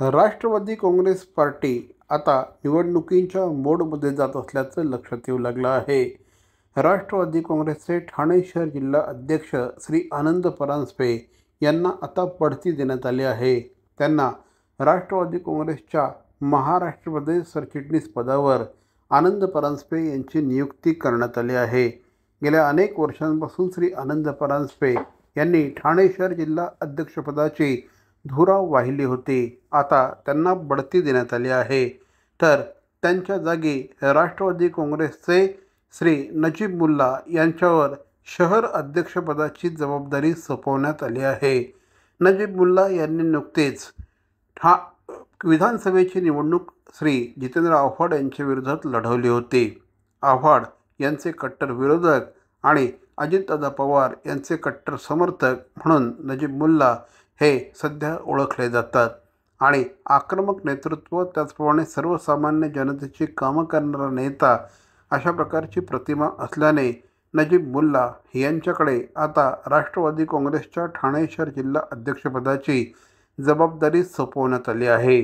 Rashtrawadi Congress party आता निवडणुकींच्या मोडमध्ये जात असल्याचं लक्षात येऊ लागलं आहे. राष्ट्रवादी काँग्रेसचे ठाणे शहर जिल्हा अध्यक्ष श्री आनंद परांजपे यांना आता बढती देण्यात आली आहे. त्यांना राष्ट्रवादी काँग्रेसच्या महाराष्ट्र प्रदेश सरचिटणीस पदावर आनंद परांजपे यांची नियुक्ती करण्यात आली आहे. गेल्या अनेक वर्षांपासून श्री आनंद परांजपे यांनी ठाणे शहर जिल्हा अध्यक्षपदाची धुरा वाहिली होती. आता त्यांना बढती देण्यात आली आहे. तर त्यांच्या जागी राष्ट्रवादी काँग्रेसचे श्री नजीब मुल्ला यांच्यावर शहर अध्यक्षपदाची जबाबदारी सोपवण्यात आली आहे. नजीब मुल्ला यांनी नुकतेच विधानसभेची निवडणूक श्री जितेंद्र आव्हाड यांच्या विरोधात लढवली होती. आव्हाड यांचे कट्टर विरोधक आणि अजितदादा पवार यांचे कट्टर समर्थक म्हणून नजीब मुल्ला हे सध्या ओळखले जातात आणि आक्रमक नेतृत्व, त्याचप्रमाणे सर्वसामान्य जनतेची कामं करणारा नेता अशा प्रकारची प्रतिमा असल्याने नजीब मुल्ला यांच्याकडे आता राष्ट्रवादी काँग्रेसच्या ठाणे शहर जिल्हा अध्यक्षपदाची जबाबदारी सोपवण्यात आली आहे.